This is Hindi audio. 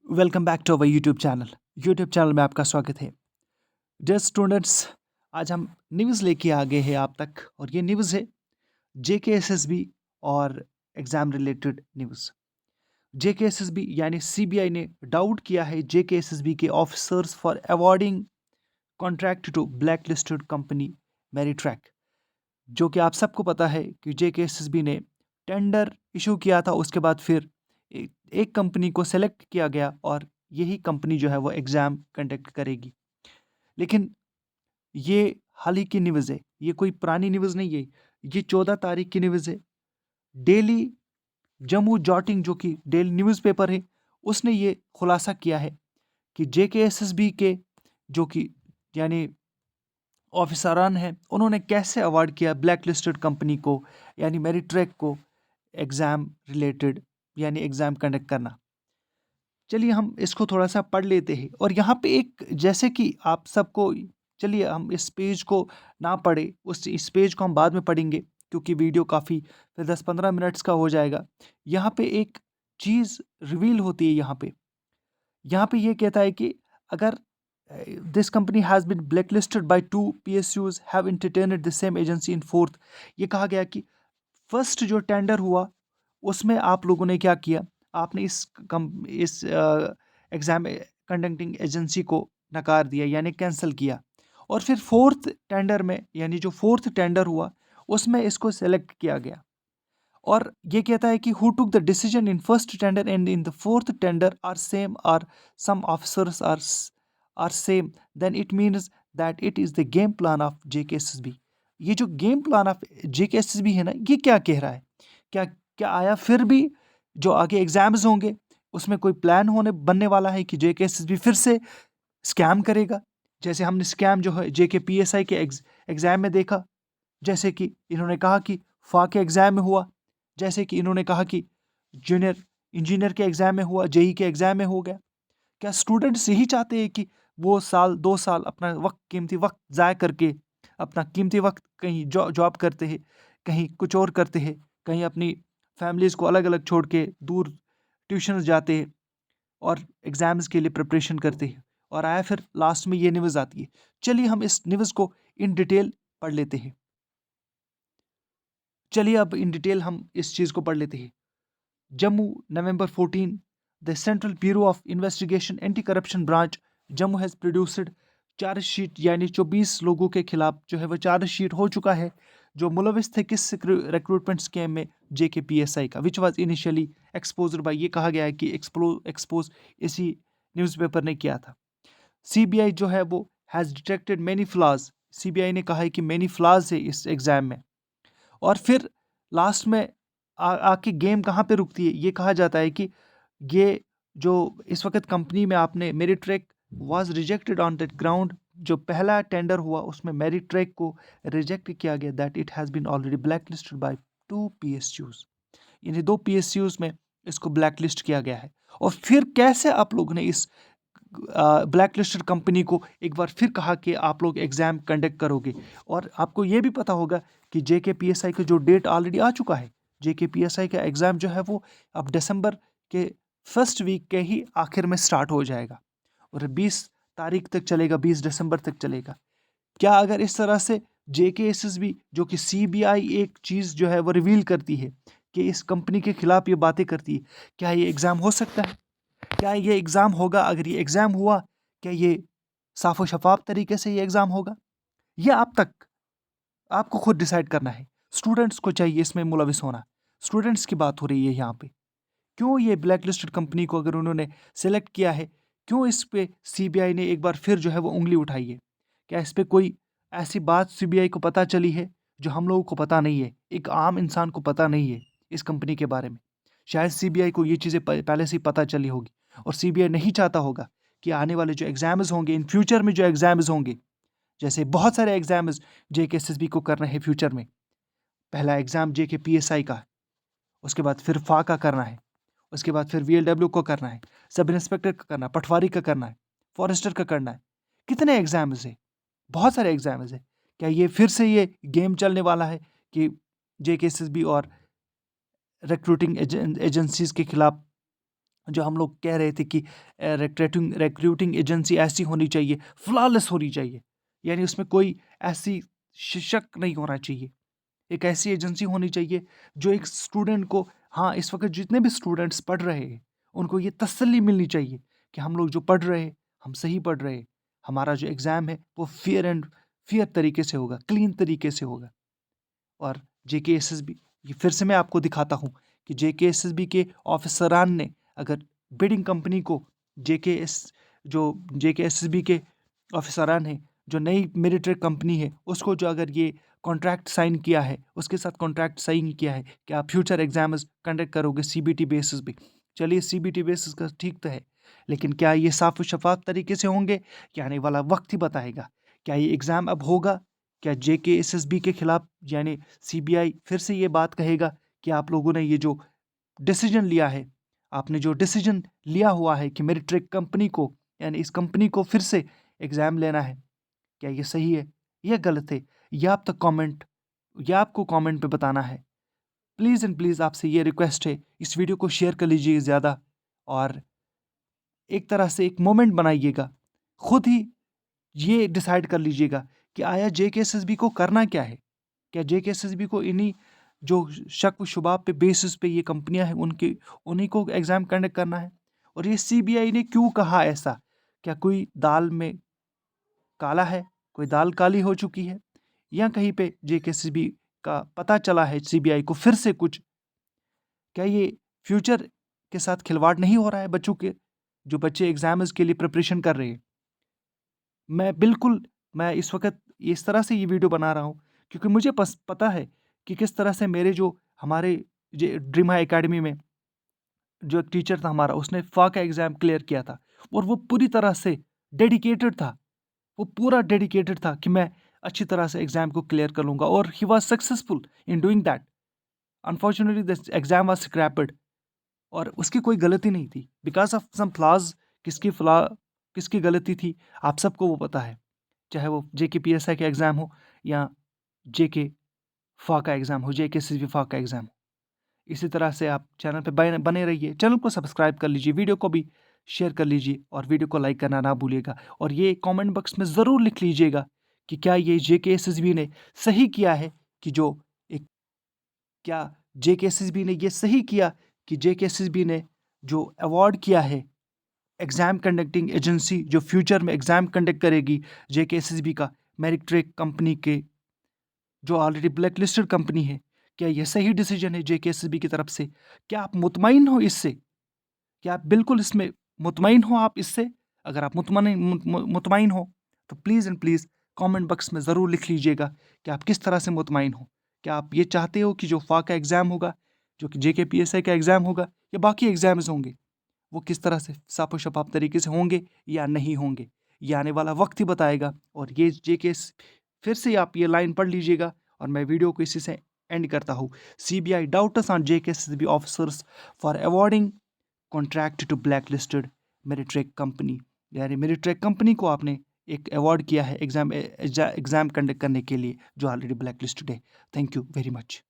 Welcome back to our YouTube channel में आपका स्वागत है। डियर स्टूडेंट्स, आज हम न्यूज़ लेके आ गए हैं आप तक और ये न्यूज़ है जेकेएसएसबी और एग्ज़ाम रिलेटेड न्यूज़। जेकेएसएसबी यानी सीबीआई ने डाउट किया है जेकेएसएसबी के officers for awarding contract to black listed company MeritTrac. जो कि आप सबको पता है कि जेकेएसएसबी ने टेंडर इशू किया था, उसके बाद फिर एक कंपनी को सेलेक्ट किया गया और यही कंपनी जो है वो एग्ज़ाम कंडक्ट करेगी। लेकिन ये हाल ही की न्यूज़ है, ये कोई पुरानी न्यूज़ नहीं है। ये 14 तारीख की न्यूज़ है। डेली जम्मू जॉटिंग जो कि डेली न्यूज़पेपर है, उसने ये खुलासा किया है कि जेकेएसएसबी के जो कि यानी ऑफिसरान हैं, उन्होंने कैसे अवार्ड किया ब्लैक लिस्टेड कंपनी को यानी मेरिट्रैक को एग्ज़ाम रिलेटेड यानी एग्ज़ाम कंडक्ट करना। चलिए हम इसको थोड़ा-सा पढ़ लेते हैं और यहाँ पे एक जैसे कि आप सबको चलिए हम इस पेज को ना पढ़ें, इस पेज को हम बाद में पढ़ेंगे क्योंकि वीडियो काफ़ी फिर 10-15 मिनट्स का हो जाएगा। यहाँ पे एक चीज़ रिवील होती है यहाँ पे ये कहता है कि अगर this company has been blacklisted by 2 PSUs have entertained the same agency in 4th। ये कहा गया कि फर्स्ट जो टेंडर हुआ उसमें आप लोगों ने क्या किया, आपने इस एग्ज़ाम कंडक्टिंग एजेंसी को नकार दिया यानी कैंसल किया और फिर 4th टेंडर में यानी जो 4th टेंडर हुआ उसमें इसको सेलेक्ट किया गया। और ये कहता है कि who took the decision in first tender and in the 4th tender are same और some officers are same, then it means that it is the game plan of JKSSB. ये जो गेम प्लान ऑफ जेकेएसएसबी है ना, ये क्या कह रहा है? क्या क्या आया फिर भी जो आगे एग्जाम्स होंगे उसमें कोई प्लान होने बनने वाला है कि जेकेएसएसबी फिर से स्कैम करेगा? जैसे हमने स्कैम जो है जेके पीएसआई के एग्जाम में देखा, जैसे कि इन्होंने कहा कि फा के एग्जाम में हुआ, जैसे कि इन्होंने कहा कि जूनियर इंजीनियर के एग्जाम में हुआ, जेई के एग्जाम में हो गया। क्या स्टूडेंट्स यही चाहते हैं कि वो साल 2 साल अपना वक्त कीमती वक्त ज़ाय करके अपना कीमती वक्त कहीं जॉब करते हैं, कहीं कुछ और करते हैं, कहीं अपनी फैमिलीज़ को अलग अलग छोड़ के दूर ट्यूशन जाते हैं और एग्ज़ाम्स के लिए प्रिपरेशन करते हैं और आया फिर लास्ट में ये न्यूज़ आती है। चलिए हम इस न्यूज़ को इन डिटेल पढ़ लेते हैं। चलिए अब इन डिटेल हम इस चीज़ को पढ़ लेते हैं। जम्मू नवंबर 14, the central bureau of investigation anti corruption branch Jammu has produced chargesheet यानी 24 लोगों के खिलाफ जो है वो चार्जशीट हो चुका है जो मुलविस थे किस रिक्रूटमेंट स्कैम में जेके पीएसआई का which was initially exposed by. ये कहा गया है कि एक्सपोज इसी न्यूज़पेपर ने किया था। सीबीआई जो है वो has detected many flaws. CBI ने कहा है कि मैनी फ्लॉज है इस एग्जाम में। और फिर लास्ट में आके गेम कहाँ पे रुकती है, ये कहा जाता है कि ये जो इस वक्त कंपनी में आपने MeritTrac was rejected on that ground. जो पहला टेंडर हुआ उसमें मेरिट्रैक को रिजेक्ट किया गया that it has been already black listed by 2 PSUs. यानी 2 पीएसयूज में इसको ब्लैक लिस्ट किया गया है। और फिर कैसे आप लोगों ने इस ब्लैक लिस्टेड कंपनी को एक बार फिर कहा कि आप लोग एग्ज़ाम कंडक्ट करोगे। और आपको ये भी पता होगा कि जेके पीएसआई का जो डेट ऑलरेडी आ चुका है। जेके पीएसआई का एग्ज़ाम जो है वो अब दिसंबर के फर्स्ट वीक के ही आखिर में स्टार्ट हो जाएगा और 20 तारीख तक चलेगा, 20 दिसंबर तक चलेगा। क्या अगर इस तरह से जेकेएसएसबी जो कि सीबीआई एक चीज़ जो है वो रिवील करती है कि इस कंपनी के खिलाफ ये बातें करती है, क्या ये एग्ज़ाम हो सकता है? क्या ये एग्ज़ाम होगा? अगर ये एग्ज़ाम हुआ, क्या ये साफ़ व शफ़ाफ़ तरीके से ये एग्ज़ाम होगा? ये आपको खुद डिसाइड करना है। स्टूडेंट्स को चाहिए इसमें मुलविस होना। स्टूडेंट्स की बात हो रही है यहाँ पे। क्यों ये ब्लैक लिस्टेड कंपनी को अगर उन्होंने सेलेक्ट किया है, क्यों इस पे सीबीआई ने एक बार फिर जो है वो उँगली उठाई है? क्या इस पे कोई ऐसी बात सीबीआई को पता चली है, जो हम लोगों को पता नहीं है, एक आम इंसान को पता नहीं है इस कंपनी के बारे में? शायद सीबीआई को ये चीज़ें पहले से ही पता चली होगी और सीबीआई नहीं चाहता होगा कि आने वाले जो एग्ज़ाम्स होंगे, इन फ्यूचर में जो एग्ज़ाम्स होंगे, जैसे बहुत सारे एग्ज़ाम्स जेकेएसएसबी को करना है फ्यूचर में। पहला एग्ज़ाम जेके पीएसआई का है, उसके बाद फिर फा का करना है, उसके बाद फिर वीएलडब्ल्यू को करना है, सब इंस्पेक्टर का करना है, पटवारी का करना है, फॉरेस्टर का करना है। कितने एग्ज़ाम्स हैं? बहुत सारे एग्ज़ाम्स हैं। क्या ये फिर से ये गेम चलने वाला है कि जेकेएसएसबी और रिक्रूटिंग एजेंसीज़ के खिलाफ जो हम लोग कह रहे थे कि रिक्रूटिंग एजेंसी ऐसी होनी चाहिए, फ्लॉलेस होनी चाहिए, यानी उसमें कोई ऐसी शक नहीं होना चाहिए। एक ऐसी एजेंसी होनी चाहिए जो एक स्टूडेंट को, हाँ, इस वक्त जितने भी स्टूडेंट्स पढ़ रहे हैं उनको ये तसल्ली मिलनी चाहिए कि हम लोग जो पढ़ रहे हैं हम सही पढ़ रहे हैं, हमारा जो एग्ज़ाम है वो फेयर तरीके से होगा, क्लीन तरीके से होगा। और जेकेएसएसबी, ये फिर से मैं आपको दिखाता हूँ कि जेकेएसएसबी के ऑफिसरान ने अगर बिडिंग कंपनी को जो जेकेएसएसबी के ऑफिसरान हैं, जो नई मिलिट्री कंपनी है उसको जो अगर ये कॉन्ट्रैक्ट साइन किया है, उसके साथ कॉन्ट्रैक्ट साइन किया है कि आप फ्यूचर एग्जाम्स कंडक्ट करोगे सीबीटी बेसिस पे। चलिए सीबीटी बेसिस का ठीक तो है, लेकिन क्या ये साफ और शफाफ तरीके से होंगे? क्या आने वाला वक्त ही बताएगा। क्या ये एग्ज़ाम अब होगा? क्या जेकेएसएसबी के खिलाफ यानी सीबीआई फिर से ये बात कहेगा कि आप लोगों ने ये जो डिसीजन लिया है, आपने जो डिसीजन लिया हुआ है कि मेरी ट्रेक कंपनी को, यानी इस कंपनी को फिर से एग्ज़ाम लेना है, क्या ये सही है या गलत है? ये आपको कमेंट पे बताना है। प्लीज़ एंड प्लीज़ आपसे ये रिक्वेस्ट है, इस वीडियो को शेयर कर लीजिए ज़्यादा, और एक तरह से एक मोमेंट बनाइएगा। खुद ही ये डिसाइड कर लीजिएगा कि आया जेकेएसएसबी को करना क्या है? क्या जेकेएसएसबी को इन्हीं जो शक व शुबा पे बेसिस पे ये कंपनियां हैं उनके उन्हीं को एग्ज़ाम कंडक्ट करना है? और ये सीबीआई ने क्यों कहा ऐसा? क्या कोई दाल में काला है, कोई दाल काली हो चुकी है, या कहीं पे जेकेएसएसबी का पता चला है सीबीआई को फिर से कुछ? क्या ये फ्यूचर के साथ खिलवाड़ नहीं हो रहा है बच्चों के, जो बच्चे एग्जाम्स के लिए प्रिपरेशन कर रहे हैं? मैं इस वक़्त इस तरह से ये वीडियो बना रहा हूँ क्योंकि मुझे पता है कि किस तरह से मेरे जो हमारे जे ड्रीम हाई अकेडमी में जो एक टीचर था हमारा, उसने FA का एग्ज़ाम क्लियर किया था और वो पूरी तरह से डेडिकेटेड था। वो पूरा डेडिकेटेड था कि मैं अच्छी तरह से एग्ज़ाम को क्लियर कर लूँगा, और he was successful in doing that. Unfortunately this exam was scrapped, और उसकी कोई गलती नहीं थी, बिकॉज़ ऑफ सम फ्लॉज़। किसकी गलती थी, आप सबको वो पता है। चाहे वो जेके पीएसआई का एग्ज़ाम हो या जेके फा का एग्ज़ाम हो, जेकेसीबी फा का एग्ज़ाम हो। इसी तरह से आप चैनल पे बने बने रहिए, चैनल को सब्सक्राइब कर लीजिए, वीडियो को भी शेयर कर लीजिए और वीडियो को लाइक करना ना भूलिएगा। और ये कमेंट बॉक्स में ज़रूर लिख लीजिएगा कि क्या ये जेकेएसएसबी ने सही किया है, कि जो एक क्या जेकेएसएसबी ने ये सही किया कि जेकेएसएसबी ने जो अवार्ड किया है एग्ज़ाम कंडक्टिंग एजेंसी, जो फ्यूचर में एग्ज़ाम कंडक्ट करेगी जेकेएसएसबी का, मेरिट्रेक कंपनी के, जो ऑलरेडी ब्लैक लिस्टेड कंपनी है, क्या ये सही डिसीजन है जेकेएसएसबी की तरफ से? क्या आप मुतमईन हो इससे? क्या आप बिल्कुल इसमें मुतमईन हो आप इससे? अगर आप मुतमईन हो तो please and please comment box में ज़रूर लिख लीजिएगा कि आप किस तरह से मुतमईन हो। क्या आप ये चाहते हो कि जो FA का एग्ज़ाम होगा, जो कि जेके पीएसआई का एग्ज़ाम होगा, या बाकी एग्ज़ाम्स होंगे, वो किस तरह से साफ़ शफ़ाफ़ तरीके से होंगे या नहीं होंगे? ये आने वाला वक्त ही बताएगा। और ये जेके फिर से आप ये लाइन पढ़ लीजिएगा और मैं वीडियो को इसी से एंड करता हूँ। CBI doubts on JKSSB officers for awarding contract to black listed MeritTrac company, यानी मेरिट्रेक कंपनी को आपने एक अवार्ड किया है एग्ज़ाम कंडक्ट करने के लिए, जो ऑलरेडी ब्लैक लिस्टेड है। Thank you very much.